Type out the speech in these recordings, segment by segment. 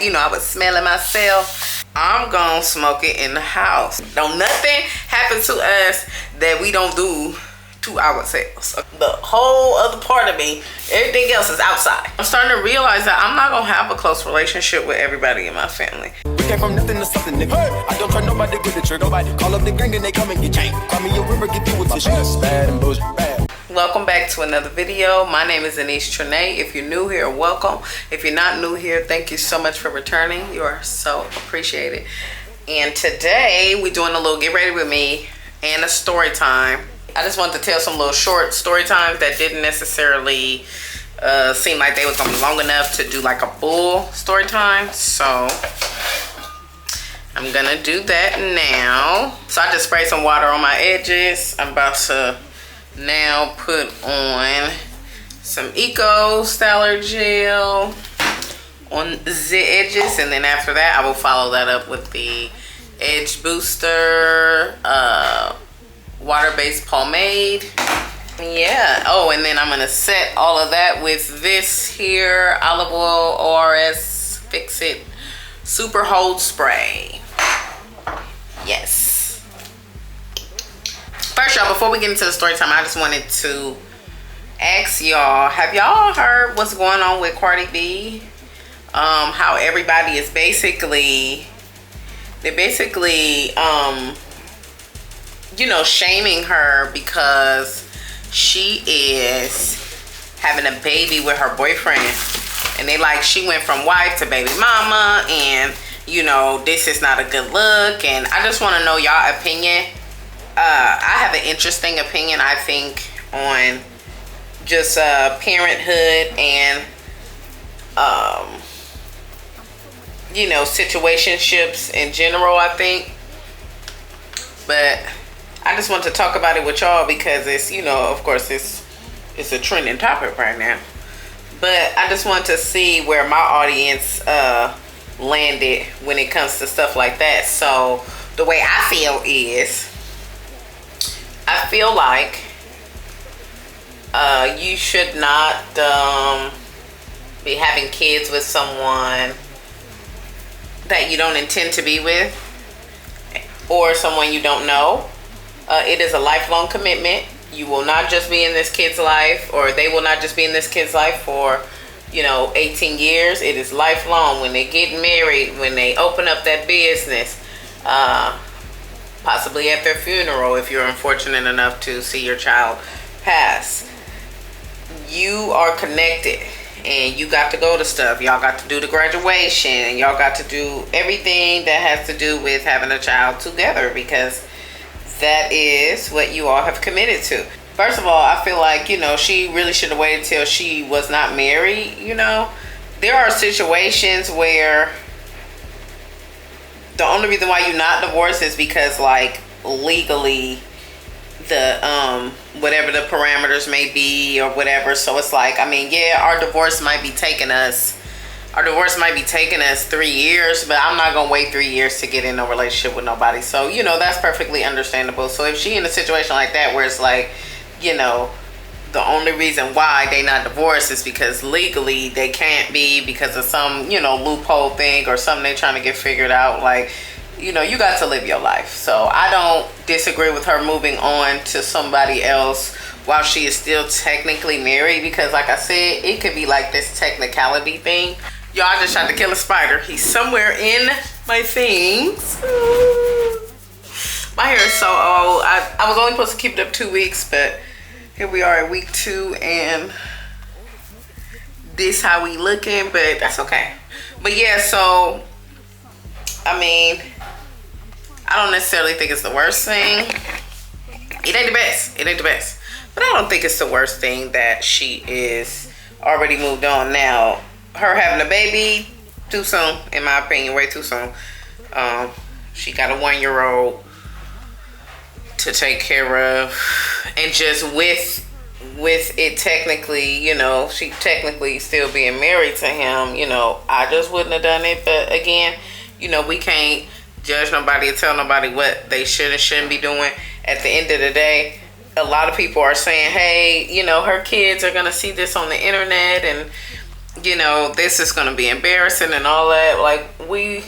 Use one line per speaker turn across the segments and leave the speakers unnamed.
You know, I was smelling myself. I'm gonna smoke it in the house. Don't nothing happen to us that we don't do to ourselves. The whole other part of me, everything else is outside. I'm starting to realize that I'm not gonna have a close relationship with everybody in my family.
We came from nothing to something, nigga. I don't try nobody to get the trick. Nobody call up the gang and they come and get chain. Call me a river, get through with this shit. Bad and bullshit, bad.
Welcome back to another video. My name is Anaise Tranee. If you're new here, welcome. If you're not new here, thank you so much for returning. You are so appreciated. And today we're doing a little get ready with me and a story time. I just wanted to tell some little short story times that didn't necessarily seem like they was gonna be long enough to do like a full story time. So I'm gonna do that now. So I just sprayed some water on my edges. I'm about to now put on some Eco Styler gel on the edges, and then after that I will follow that up with the Edge Booster water-based pomade. Yeah. Oh, and then I'm gonna set all of that with this here olive oil ORS Fix It Super Hold Spray. Yes. First, y'all, before we get into the story time, I just wanted to ask y'all, have y'all heard what's going on with Cardi B? How everybody is basically, you know, shaming her because she is having a baby with her boyfriend. And they like, she went from wife to baby mama, and, you know, this is not a good look. And I just want to know y'all opinion. I have an interesting opinion, I think, on just parenthood and you know, situationships in general, I think. But I just want to talk about it with y'all because it's, you know, of course it's a trending topic right now. But I just want to see where my audience landed when it comes to stuff like that. So the way I feel is, I feel like you should not be having kids with someone that you don't intend to be with, or someone you don't know. It is a lifelong commitment. You will not just be in this kid's life, or they will not just be in this kid's life for, you know, 18 years. It is lifelong. When they get married, when they open up that business, possibly at their funeral, if you're unfortunate enough to see your child pass, you are connected, and you got to go to stuff. Y'all got to do the graduation, and y'all got to do everything that has to do with having a child together, because that is what you all have committed to. First of all, I feel like, you know, she really should have waited till she was not married. You know, there are situations where the only reason why you're not divorced is because, like, legally the whatever the parameters may be or whatever. So it's like, I mean, yeah, our divorce might be taking us 3 years, but I'm not gonna wait 3 years to get in a relationship with nobody. So, you know, that's perfectly understandable. So if she in a situation like that where it's like, you know, the only reason why they not divorced is because legally they can't be because of some, you know, loophole thing or something they trying to get figured out, like, you know, you got to live your life. So I don't disagree with her moving on to somebody else while she is still technically married, because like I said, it could be like this technicality thing. Y'all, I just tried to kill a spider. He's somewhere in my things. My hair is so old. I was only supposed to keep it up 2 weeks, but here we are at week 2, and this how we looking, but that's okay. But yeah, so I mean, I don't necessarily think it's the worst thing. It ain't the best. It ain't the best. But I don't think it's the worst thing that she is already moved on. Now, her having a baby, too soon, in my opinion, way too soon. She got a 1-year-old to take care of. And just with it technically, you know, she technically still being married to him, you know, I just wouldn't have done it. But again, you know, we can't judge nobody or tell nobody what they should and shouldn't be doing. At the end of the day, a lot of people are saying, hey, you know, her kids are gonna see this on the internet, and you know, this is going to be embarrassing and all that. Like, we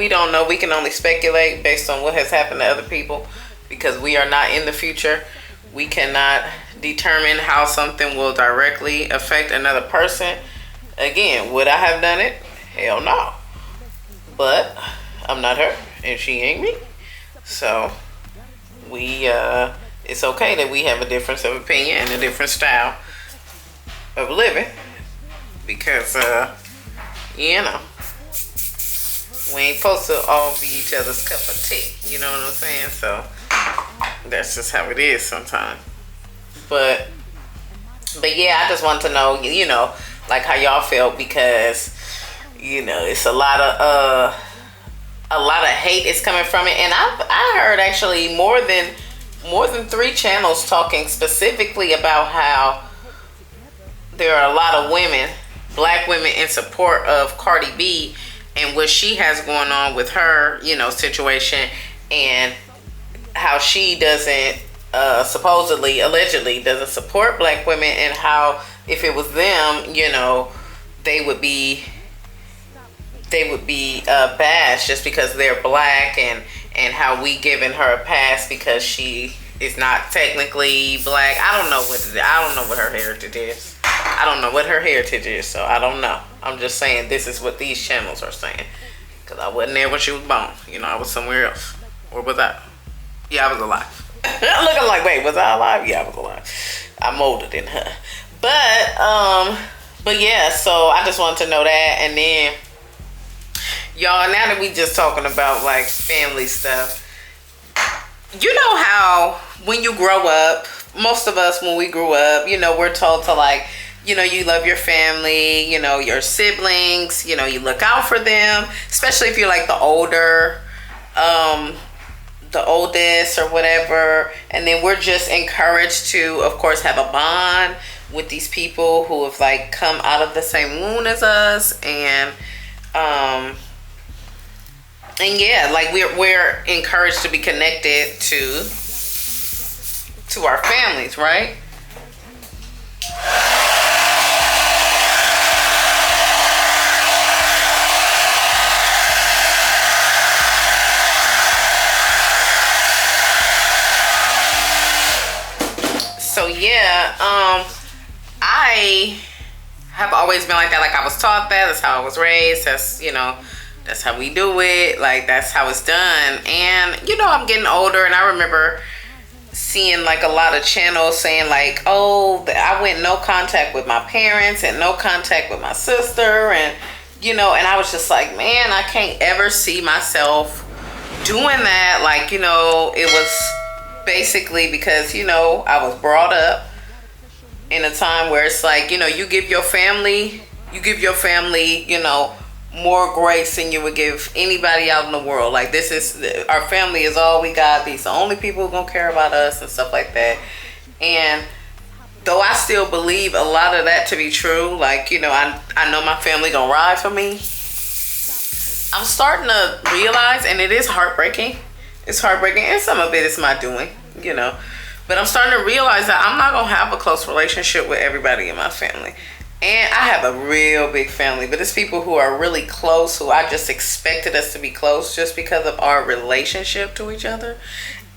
don't know. We can only speculate based on what has happened to other people, because we are not in the future. We cannot determine how something will directly affect another person. Again, would I have done it? Hell no. But I'm not her, and she ain't me. So it's okay that we have a difference of opinion and a different style of living, because you know, we ain't supposed to all be each other's cup of tea. You know what I'm saying? So that's just how it is sometimes. But yeah, I just want to know, you know, like how y'all felt, because you know, it's a lot of hate is coming from it. And I heard actually more than 3 channels talking specifically about how there are a lot of women, black women, in support of Cardi B and what she has going on with her, you know, situation, and how she doesn't supposedly, allegedly doesn't support black women, and how if it was them, you know, they would be bashed just because they're black, and how we giving her a pass because she is not technically black. I don't know what her heritage is. I don't know what her heritage is, so I don't know. I'm just saying this is what these channels are saying, because I wasn't there when she was born. You know, I was somewhere else. Or was I? Yeah, I was alive. Looking like, wait, was I alive? Yeah, I was alive. I'm older than her. But yeah, so I just wanted to know that. And then, y'all, now that we just talking about like family stuff, you know how when you grow up, most of us when we grew up, you know, we're told to, like, you know, you love your family, you know, your siblings, you know, you look out for them, especially if you're like the oldest or whatever. And then we're just encouraged to, of course, have a bond with these people who have like come out of the same womb as us. And yeah, like we're encouraged to be connected to our families, right? So yeah, I have always been like that. Like, I was taught that. That's how I was raised. That's, you know, that's how we do it. Like, that's how it's done. And, you know, I'm getting older, and I remember seeing like a lot of channels saying like, oh, I went no contact with my parents and no contact with my sister. And, you know, and I was just like, man, I can't ever see myself doing that. Like, you know, it was basically because, you know, I was brought up in a time where it's like, you know, you give your family, you know, more grace than you would give anybody out in the world. Like, this is, our family is all we got. These are the only people who gonna care about us and stuff like that. And though I still believe a lot of that to be true, like, you know, I know my family gonna ride for me, I'm starting to realize, and it is heartbreaking. It's heartbreaking, and some of it is my doing, you know. But I'm starting to realize that I'm not gonna have a close relationship with everybody in my family. And I have a real big family, but it's people who are really close, who I just expected us to be close just because of our relationship to each other.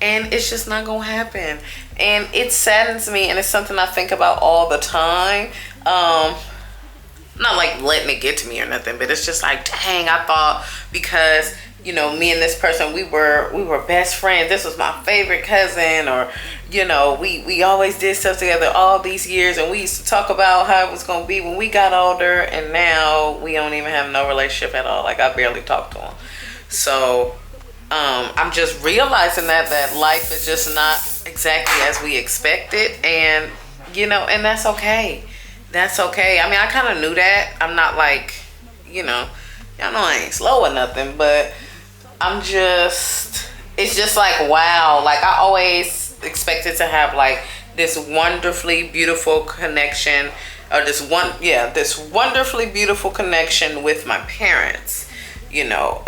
And it's just not gonna happen. And it saddens me, and it's something I think about all the time. Not like letting it get to me or nothing, but it's just like, dang, I thought because, you know, me and this person, we were best friends. This was my favorite cousin, or, you know, we always did stuff together all these years, and we used to talk about how it was gonna be when we got older, and now we don't even have no relationship at all. Like, I barely talk to him. So I'm just realizing that life is just not exactly as we expected, and, you know, and that's okay. That's okay. I mean, I kind of knew that. I'm not like, you know, y'all know I ain't slow or nothing, but I'm just, it's just like, wow. Like, I always expected to have like this wonderfully beautiful connection, or this wonderfully beautiful connection with my parents, you know,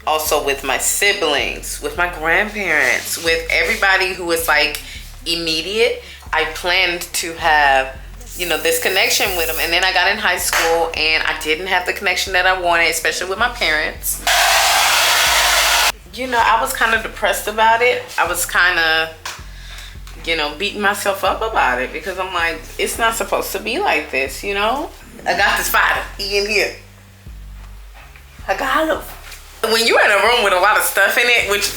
also with my siblings, with my grandparents, with everybody who is like immediate. I planned to have this connection with them. And then I got in high school and I didn't have the connection that I wanted, especially with my parents. I was kind of depressed about it. I was kind of, beating myself up about it because I'm like, it's not supposed to be like this, I got the spider. He in here. I got him. When you're in a room with a lot of stuff in it, which,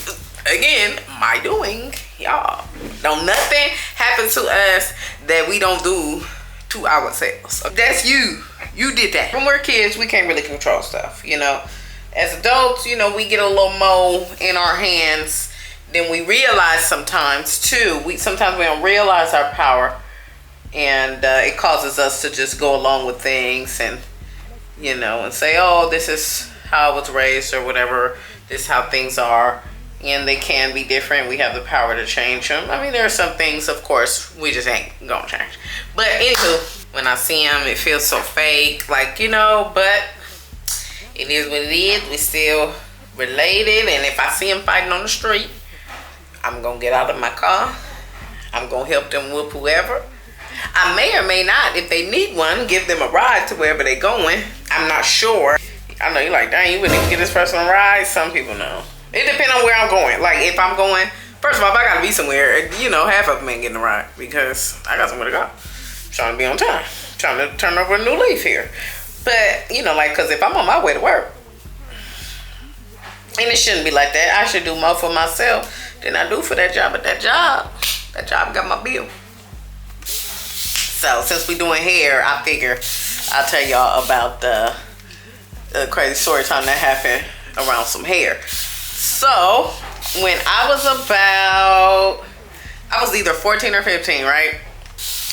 again, my doing, y'all, don't nothing happen to us that we don't do to ourselves. That's you. You did that. When we're kids, we can't really control stuff, As adults, we get a little more in our hands than we realize sometimes, too. Sometimes we don't realize our power, and it causes us to just go along with things and, and say, oh, this is how I was raised or whatever. This is how things are. And they can be different. We have the power to change them. I mean, there are some things, of course, we just ain't gonna change. But anywho, when I see them, it feels so fake. Like, but it is what it is. We still related. And if I see them fighting on the street, I'm gonna get out of my car. I'm gonna help them whoop whoever. I may or may not, if they need one, give them a ride to wherever they're going. I'm not sure. I know you're like, dang, you wouldn't even give this person a ride. Some people know. It depends on where I'm going. Like, if I'm going, first of all, if I gotta be somewhere, half of them ain't getting a ride because I got somewhere to go. I'm trying to be on time. I'm trying to turn over a new leaf here. But, because if I'm on my way to work, and it shouldn't be like that. I should do more for myself than I do for that job. But that job got my bill. So, since we doing hair, I figure I'll tell y'all about the crazy story time that happened around some hair. So, when I was either 14 or 15, right?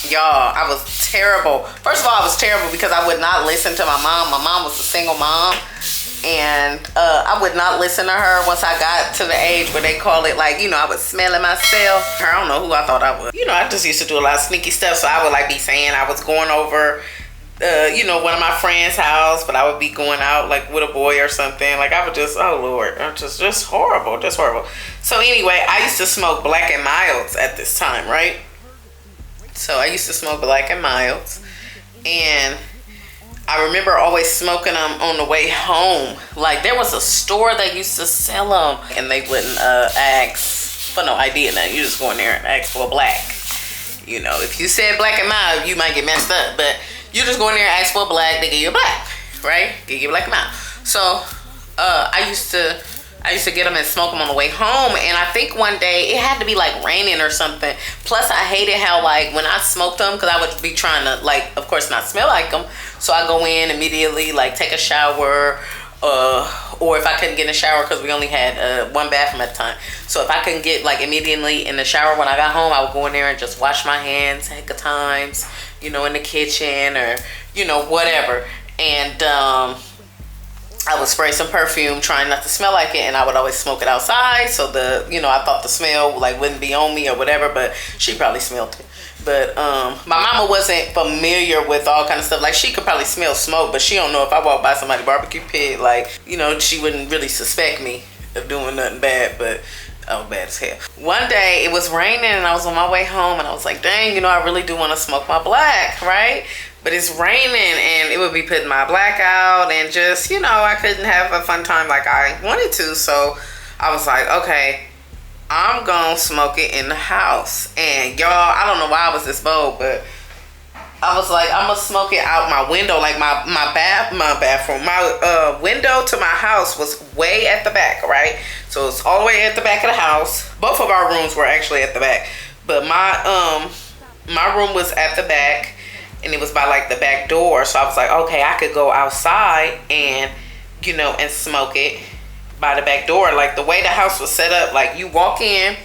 Y'all, I was terrible. First of all, I was terrible because I would not listen to my mom. My mom was a single mom. And I would not listen to her once I got to the age where they call it, like, I was smelling myself. I don't know who I thought I was. I just used to do a lot of sneaky stuff. So I would, be saying I was going over, one of my friends' house. But I would be going out, with a boy or something. Like, I would just, oh, Lord. I'm just horrible. Just horrible. So anyway, I used to smoke Black and Milds at this time, right? So I used to smoke Black and Milds. And I remember always smoking them on the way home. Like, there was a store that used to sell them. And they wouldn't ask for no ID. Now, you just go in there and ask for a black. If you said Black and Mild, you might get messed up. But you just go in there and ask for a black, they give you a black. Right? Give you a Black and Mild. So, I used to get them and smoke them on the way home. And I think one day, it had to be, raining or something. Plus, I hated how, when I smoked them, because I would be trying to, of course, not smell like them. So I go in immediately, take a shower, or if I couldn't get in the shower because we only had one bathroom at the time. So if I couldn't get immediately in the shower when I got home, I would go in there and just wash my hands a heck of times, in the kitchen or, whatever. And I would spray some perfume, trying not to smell like it, and I would always smoke it outside. So I thought the smell wouldn't be on me or whatever, but she probably smelled it. But my mama wasn't familiar with all kind of stuff. She could probably smell smoke, but she don't know if I walk by somebody's barbecue pit. She wouldn't really suspect me of doing nothing bad, but I was bad as hell. One day it was raining and I was on my way home and I was like, dang, I really do want to smoke my black, right? But it's raining and it would be putting my black out and just, I couldn't have a fun time like I wanted to. So I was like, okay, I'm gonna smoke it in the house. And y'all, I don't know why I was this bold, but I was like, I'm gonna smoke it out my window. My bathroom, my window to my house was way at the back, right? So it's all the way at the back of the house. Both of our rooms were actually at the back, but my room was at the back, and it was by the back door. So I was like, okay, I could go outside and and smoke it by the back door. The way the house was set up, you walk in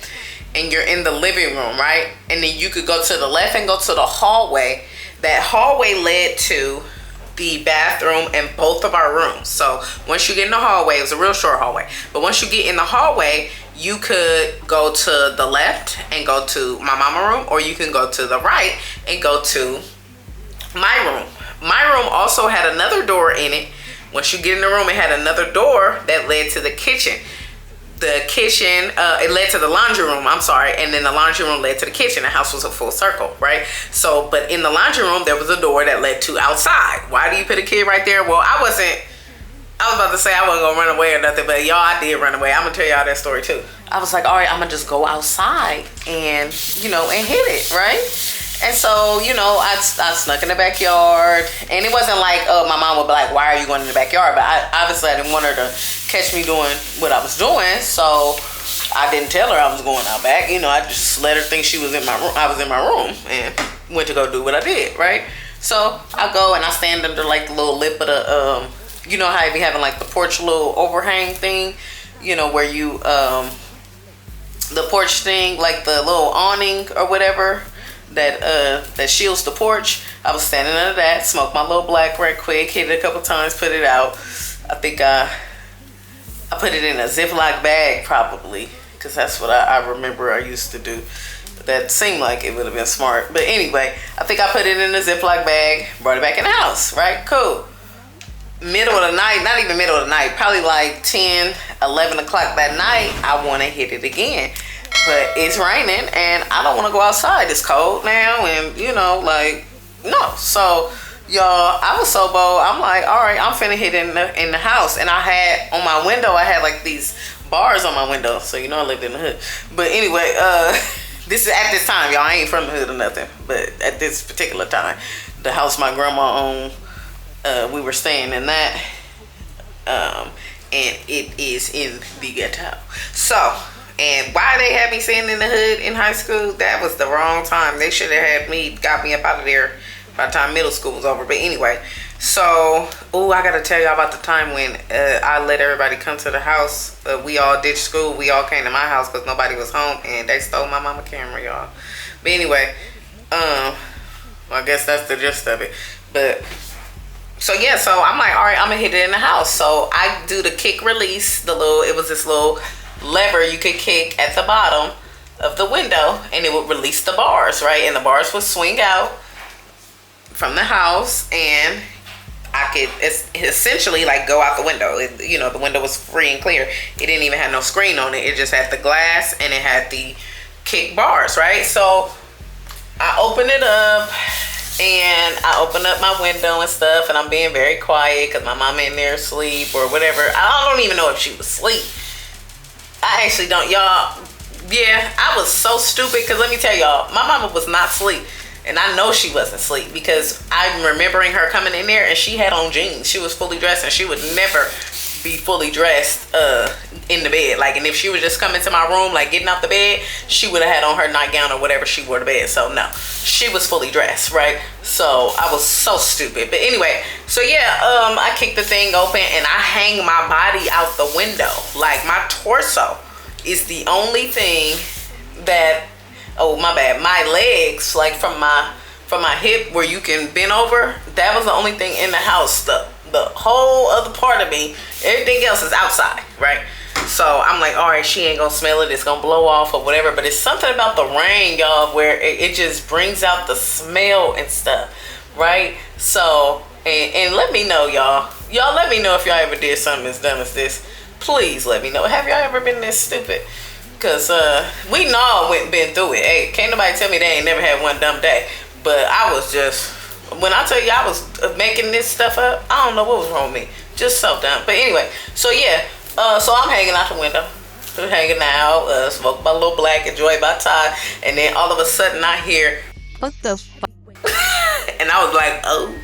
and you're in the living room, right? And then you could go to the left and go to the hallway. That hallway led to the bathroom and both of our rooms. So once you get in the hallway, it was a real short hallway, but once you get in the hallway, you could go to the left and go to my mama room, or you can go to the right and go to my room. My room also had another door in it. Once you get in the room, it had another door that led to the kitchen. the kitchen, it led to the laundry room, I'm sorry, and then the laundry room led to the kitchen. The house was a full circle, right? So, but in the laundry room, there was a door that led to outside. Why do you put a kid right there? Well, I was about to say I wasn't gonna run away or nothing, but y'all, I did run away. I'm gonna tell y'all that story too. I was like, all right, I'm gonna just go outside and, you know, and hit it, right? And so, you know, I snuck in the backyard, and it wasn't like, my mom would be like, why are you going in the backyard? But I didn't want her to catch me doing what I was doing, so I didn't tell her I was going out back. You know, I just let her think she was in my room. I was in my room and went to go do what I did, right? So I go and I stand under like the little lip of the, you know how you be having like the porch little overhang thing, you know, where you, the porch thing, like the little awning or whatever, that shields the porch. I was standing under that, smoked my little black right quick, hit it a couple times, put it out. I think I put it in a Ziploc bag probably, because that's what I remember I used to do. That seemed like it would have been smart. But anyway, I think I put it in a Ziploc bag, brought it back in the house, right? Cool. Middle of the night, not even middle of the night, probably like 10, 11 o'clock that night, I want to hit it again. But it's raining and I don't want to go outside. It's cold now and, you know, like, no. So, y'all, I was so bold. I'm like, all right, I'm finna hit it in the house. And I had, on my window, I had like these bars on my window. So, you know, I lived in the hood. But anyway, this is at this time, y'all. I ain't from the hood or nothing. But at this particular time, the house my grandma owned, we were staying in that. And it is in the ghetto. So, and why they had me staying in the hood in high school, that was the wrong time. They should have had got me up out of there by the time middle school was over. But anyway, so, I gotta tell y'all about the time when I let everybody come to the house. We all ditched school. We all came to my house because nobody was home, and they stole my mama camera, y'all. But anyway, well, I guess that's the gist of it. But so yeah, so I'm like, all right, I'm gonna hit it in the house. So I do the kick release, it was this little lever you could kick at the bottom of the window and it would release the bars, right? And the bars would swing out from the house and I could essentially like go out the window. You know, the window was free and clear. It didn't even have no screen on it. It just had the glass and it had the kick bars, right? So I open it up and I open up my window and stuff and I'm being very quiet because my mama in there asleep or whatever. I don't even know if she was asleep. I actually don't, y'all. Yeah, I was so stupid because let me tell y'all, my mama was not asleep. And I know she wasn't asleep because I'm remembering her coming in there and she had on jeans. She was fully dressed and she would never be fully dressed in the bed. Like, and if she was just coming to my room, like getting out the bed, she would have had on her nightgown or whatever she wore to bed. So no, she was fully dressed, right? So I was so stupid. But anyway, so yeah, I kicked the thing open and I hang my body out the window. Like my torso is the only thing that, oh my bad, my legs, like from my hip where you can bend over, that was the only thing in the house. The whole other part of me, everything else is outside, right? So I'm like, all right, she ain't gonna smell it, it's gonna blow off or whatever. But it's something about the rain, y'all, where it just brings out the smell and stuff, right? So and let me know, y'all let me know if y'all ever did something as dumb as this. Please let me know. Have y'all ever been this stupid? Because we all been through it. Hey, can't nobody tell me they ain't never had one dumb day. But I was just, when I tell you I was making this stuff up, I don't know what was wrong with me. Just so dumb. But anyway, so yeah, so I'm hanging out the window. Hanging out, smoke my little black, enjoy my time. And then all of a sudden I hear, what the fuck? And I was like, oh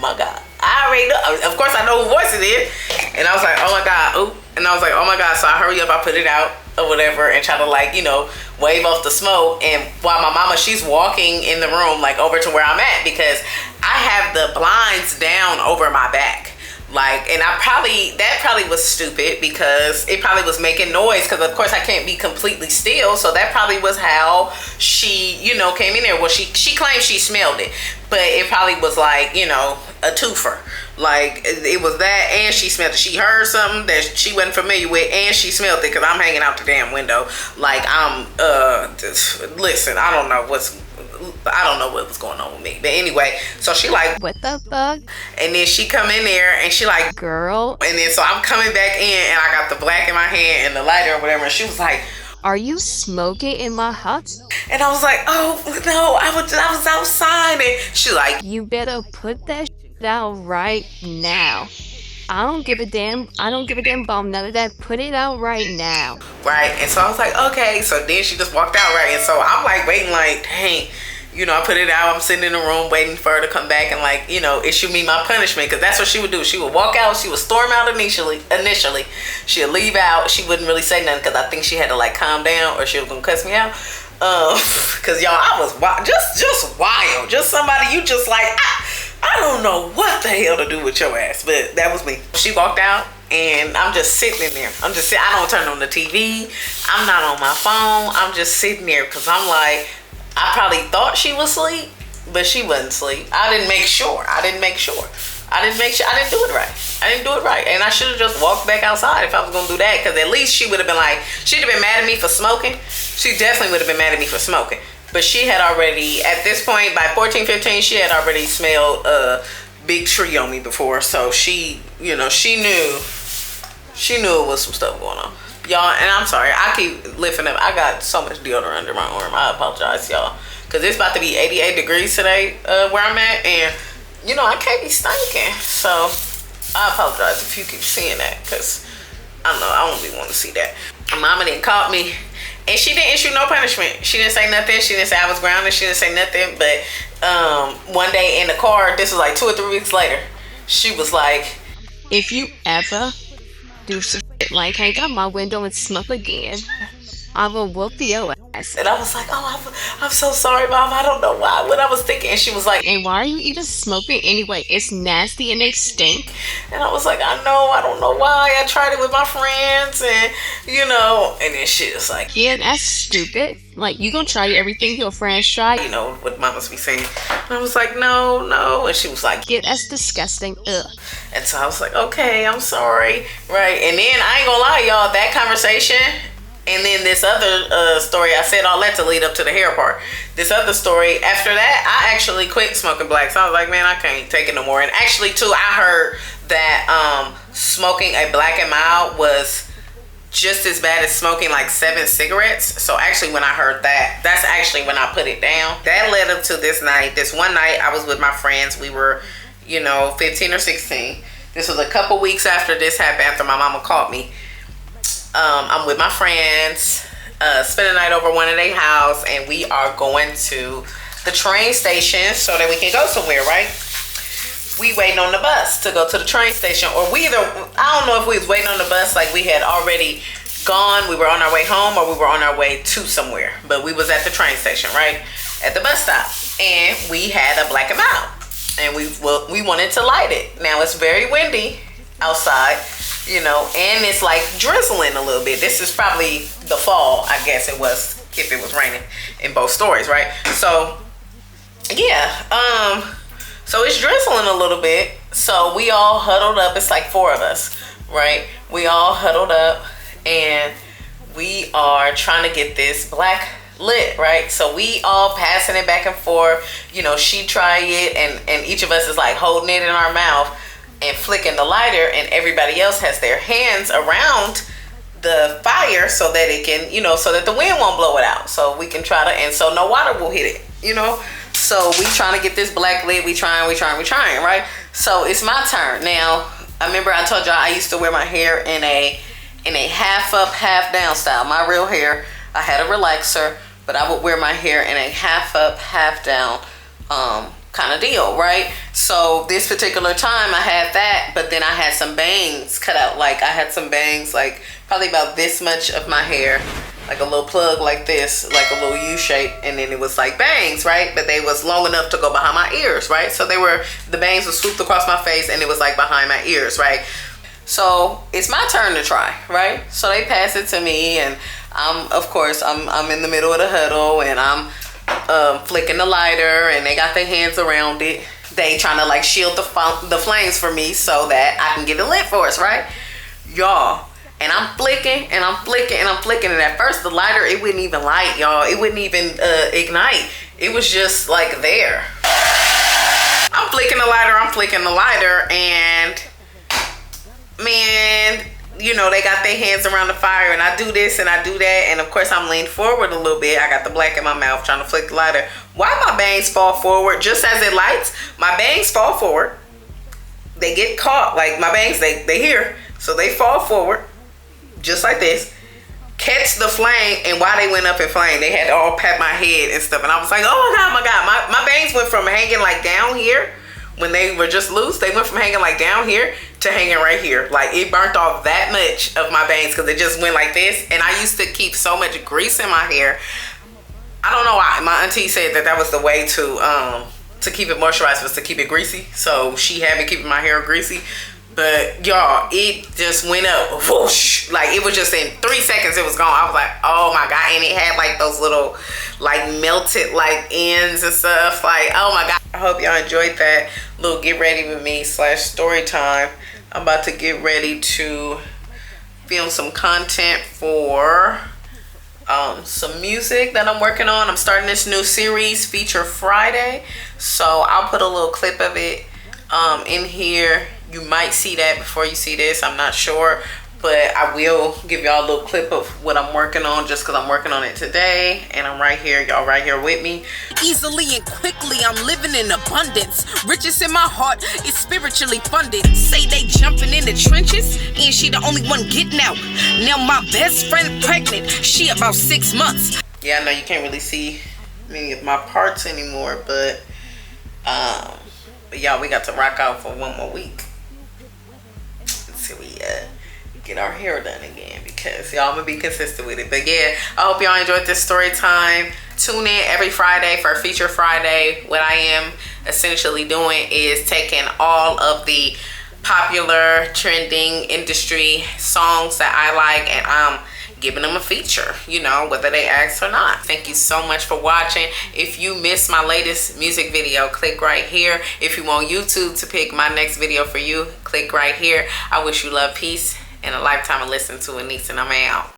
my God. I already know. Of course I know whose voice it is. And I was like, oh my God. Ooh. And I was like, oh my God. So I hurry up, I put it out or whatever and try to like, you know, wave off the smoke. And while my mama, she's walking in the room like over to where I'm at because I have the blinds down over my back. Like, and that probably was stupid because it probably was making noise because of course I can't be completely still. So that probably was how she, you know, came in there. Well, she claimed she smelled it, but it probably was like, you know, a twofer. Like it was that and she smelled it. She heard something that she wasn't familiar with and she smelled it because I'm hanging out the damn window. Like I'm, listen, I don't know what's, I don't know what was going on with me. But anyway, so she like,
what the fuck?
And then she come in there and she like,
girl.
And then so I'm coming back in and I got the black in my hand and the lighter or whatever. And she was like,
are you smoking in my house?
And I was like, oh no, I was outside. And she like,
you better put that shit out right now. I don't give a damn about none of that. Put it out right now.
Right. And so I was like, okay. So then she just walked out, right? And so I'm like waiting, like, dang, you know, I put it out. I'm sitting in the room waiting for her to come back and, like, you know, issue me my punishment. Because that's what she would do. She would walk out. She would storm out initially. She'd leave out. She wouldn't really say nothing because I think she had to, like, calm down or she was going to cuss me out. Because, y'all, I was wild. Just wild. Just somebody you just like, I don't know what the hell to do with your ass. But that was me. She walked out. And I'm just sitting in there. I don't turn on the TV. I'm not on my phone. I'm just sitting there because I'm like, I probably thought she was asleep, but she wasn't asleep. I didn't make sure. I didn't do it right. And I should have just walked back outside if I was going to do that. Because at least she would have been like, she'd have been mad at me for smoking. She definitely would have been mad at me for smoking. But she had already, at this point, by 14, 15, she had already smelled a big tree on me before. So she, you know, she knew it was some stuff going on. Y'all, and I'm sorry, I keep lifting up. I got so much deodorant under my arm. I apologize, y'all. Because it's about to be 88 degrees today where I'm at. And, you know, I can't be stinking. So, I apologize if you keep seeing that. Because, I don't know, I don't really want to see that. My mama didn't caught me. And she didn't issue no punishment. She didn't say nothing. She didn't say I was grounded. She didn't say nothing. But one day in the car, this was like 2 or 3 weeks later, she was like,
if you ever do some shit like hang out my window and smoke again, I will whoop your ass.
And I was like, oh, I'm so sorry, Mom. I don't know what I was thinking. And she was like,
and why are you even smoking anyway? It's nasty and they stink.
And I was like, I don't know why. I tried it with my friends and, you know, and then she was like,
yeah, that's stupid. Like, you gonna try everything your friends try?
You know, what mamas be saying. And I was like, no. And she was like,
yeah, that's disgusting. Ugh.
And so I was like, okay, I'm sorry. Right. And then I ain't gonna lie, y'all, that conversation and then this other story, I said all that to lead up to the hair part. This other story, after that, I actually quit smoking black. So I was like, man, I can't take it no more. And actually, too, I heard that smoking a black and mild was just as bad as smoking like 7 cigarettes. So actually, when I heard that, that's actually when I put it down. That led up to this night. This one night, I was with my friends. We were, you know, 15 or 16. This was a couple weeks after this happened, after my mama caught me. I'm with my friends, spending the night over one of their house, and we are going to the train station so that we can go somewhere, right? We waiting on the bus to go to the train station, or I don't know if we was waiting on the bus, like we had already gone, we were on our way home, or we were on our way to somewhere, but we was at the train station, right? At the bus stop, and we had a black and mild, and we wanted to light it. Now it's very windy outside, you know, and it's like drizzling a little bit. This is probably the fall, I guess it was, if it was raining in both stories, right? So yeah, so it's drizzling a little bit. So we all huddled up. It's like 4 of us, right? We all huddled up and we are trying to get this black lit, right? So we all passing it back and forth. You know, she tried it and each of us is like holding it in our mouth and flicking the lighter, and everybody else has their hands around the fire so that it can, you know, so that the wind won't blow it out. So we can try to, and so no water will hit it, you know? So we trying to get this black lit. We trying, right? So it's my turn. Now, I remember I told y'all I used to wear my hair in a half up, half down style. My real hair, I had a relaxer, but I would wear my hair in a half up, half down kind of deal, right? So this particular time I had that, but then I had some bangs cut out. Like I had some bangs, like probably about this much of my hair, like a little plug like this, like a little U shape, and then it was like bangs, right? But they was long enough to go behind my ears, right? So the bangs were swooped across my face and it was like behind my ears, right? So it's my turn to try, right? So they pass it to me, and of course I'm in the middle of the huddle, and I'm flicking the lighter, and they got their hands around it. They trying to like shield the flames for me so that I can get it lit for us, right, y'all? And I'm flicking and I'm flicking and I'm flicking. And at first the lighter, it wouldn't even light, y'all. It wouldn't even ignite. It was just like there. I'm flicking the lighter, and man, you know, they got their hands around the fire, and I do this and I do that, and of course I'm leaned forward a little bit. I got the black in my mouth trying to flick the lighter. Why my bangs fall forward just as it lights? My bangs fall forward. They get caught, like my bangs, they here, so they fall forward just like this, catch the flame, and while they went up in flame, they had to all pat my head and stuff, and I was like, oh my god, my bangs went from hanging like down here when they were just loose. They went from hanging like down here to hanging right here. Like, it burnt off that much of my bangs because it just went like this. And I used to keep so much grease in my hair. I don't know why. My auntie said that was the way to keep it moisturized, was to keep it greasy. So she had me keeping my hair greasy. But y'all, it just went up, whoosh. Like, it was just in 3 seconds it was gone. I was like, oh my god. And it had like those little like melted like ends and stuff. Like, oh my god. I hope y'all enjoyed that little get ready with me / story time. I'm about to get ready to film some content for some music that I'm working on. I'm starting this new series, Feature Friday. So I'll put a little clip of it in here. You might see that before you see this, I'm not sure, but I will give y'all a little clip of what I'm working on, just because I'm working on it today, and I'm right here, y'all right here with me.
Easily and quickly, I'm living in abundance. Riches in my heart is spiritually funded. Say they jumping in the trenches, and she the only one getting out. Now my best friend pregnant, she about 6 months.
Yeah, I know you can't really see many of my parts anymore, but y'all, we got to rock out for 1 more week until we get our hair done again, because y'all, I'm gonna be consistent with it. But yeah, I hope y'all enjoyed this story time. Tune in every Friday for Feature Friday. What I am essentially doing is taking all of the popular trending industry songs that I like, and I'm giving them a feature, you know, whether they ask or not. Thank you so much for watching. If you missed my latest music video, click right here. If you want YouTube to pick my next video for you, click right here. I wish you love, peace, and a lifetime of listening to Anaise, and I'm out.